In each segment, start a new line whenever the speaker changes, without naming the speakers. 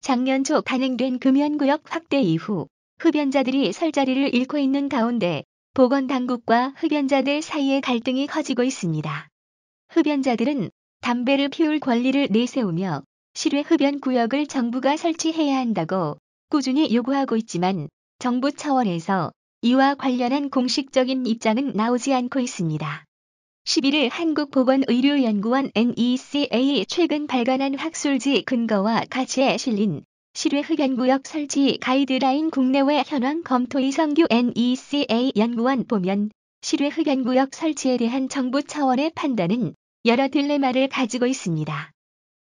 작년 초 단행된 금연구역 확대 이후 흡연자들이 설 자리를 잃고 있는 가운데 보건당국과 흡연자들 사이의 갈등이 커지고 있습니다. 흡연자들은 담배를 피울 권리를 내세우며 실외 흡연 구역을 정부가 설치해야 한다고 꾸준히 요구하고 있지만 정부 차원에서 이와 관련한 공식적인 입장은 나오지 않고 있습니다. 11일 한국보건의료연구원 NECA 최근 발간한 학술지 근거와 가치에 실린 실외 흡연구역 설치 가이드라인 국내외 현황 검토 이성규 NECA 연구원 보면 실외 흡연구역 설치에 대한 정부 차원의 판단은 여러 딜레마를 가지고 있습니다.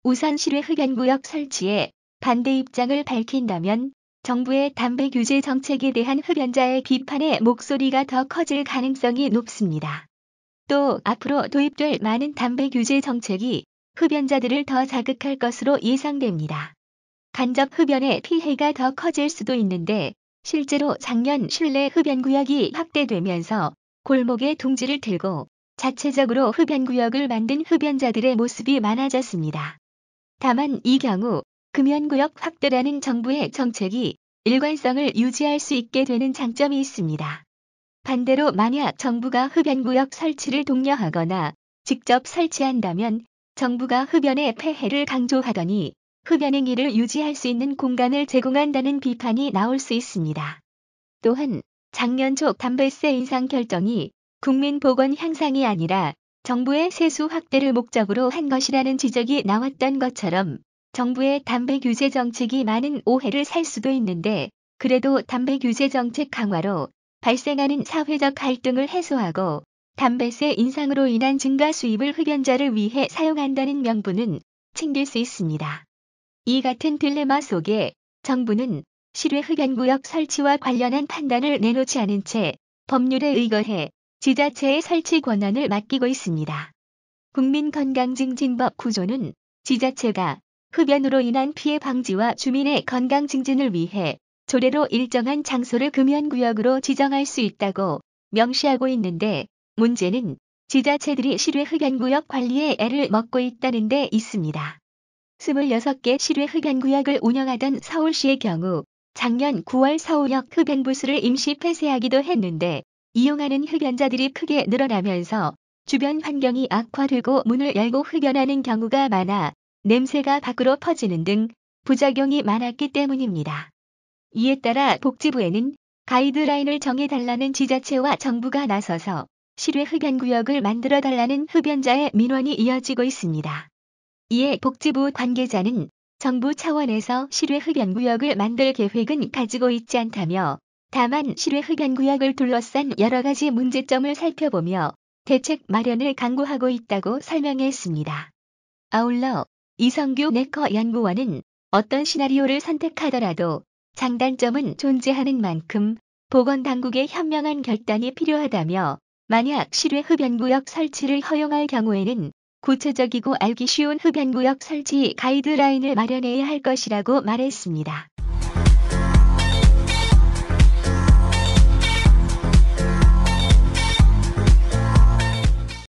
우선 실외 흡연구역 설치에 반대 입장을 밝힌다면 정부의 담배 규제 정책에 대한 흡연자의 비판의 목소리가 더 커질 가능성이 높습니다. 또 앞으로 도입될 많은 담배 규제 정책이 흡연자들을 더 자극할 것으로 예상됩니다. 간접 흡연의 피해가 더 커질 수도 있는데 실제로 작년 실내 흡연구역이 확대되면서 골목에 둥지를 들고 자체적으로 흡연구역을 만든 흡연자들의 모습이 많아졌습니다. 다만 이 경우 금연구역 확대라는 정부의 정책이 일관성을 유지할 수 있게 되는 장점이 있습니다. 반대로 만약 정부가 흡연구역 설치를 독려하거나 직접 설치한다면 정부가 흡연의 폐해를 강조하더니 흡연 행위를 유지할 수 있는 공간을 제공한다는 비판이 나올 수 있습니다. 또한 작년 초 담배세 인상 결정이 국민 보건 향상이 아니라 정부의 세수 확대를 목적으로 한 것이라는 지적이 나왔던 것처럼 정부의 담배 규제 정책이 많은 오해를 살 수도 있는데 그래도 담배 규제 정책 강화로 발생하는 사회적 갈등을 해소하고 담배세 인상으로 인한 증가 수입을 흡연자를 위해 사용한다는 명분은 챙길 수 있습니다. 이 같은 딜레마 속에 정부는 실외 흡연구역 설치와 관련한 판단을 내놓지 않은 채 법률에 의거해 지자체의 설치 권한을 맡기고 있습니다. 국민건강증진법 구조는 지자체가 흡연으로 인한 피해 방지와 주민의 건강 증진을 위해 조례로 일정한 장소를 금연구역으로 지정할 수 있다고 명시하고 있는데 문제는 지자체들이 실외 흡연구역 관리에 애를 먹고 있다는 데 있습니다. 26개 실외 흡연구역을 운영하던 서울시의 경우 작년 9월 서울역 흡연부스를 임시 폐쇄하기도 했는데 이용하는 흡연자들이 크게 늘어나면서 주변 환경이 악화되고 문을 열고 흡연하는 경우가 많아 냄새가 밖으로 퍼지는 등 부작용이 많았기 때문입니다. 이에 따라 복지부에는 가이드라인을 정해달라는 지자체와 정부가 나서서 실외 흡연구역을 만들어달라는 흡연자의 민원이 이어지고 있습니다. 이에 복지부 관계자는 정부 차원에서 실외 흡연구역을 만들 계획은 가지고 있지 않다며 다만 실외 흡연구역을 둘러싼 여러 가지 문제점을 살펴보며 대책 마련을 강구하고 있다고 설명했습니다. 아울러 이성규 내커 연구원은 어떤 시나리오를 선택하더라도 장단점은 존재하는 만큼 보건당국의 현명한 결단이 필요하다며 만약 실외 흡연구역 설치를 허용할 경우에는 구체적이고 알기 쉬운 흡연구역 설치 가이드라인을 마련해야 할 것이라고 말했습니다.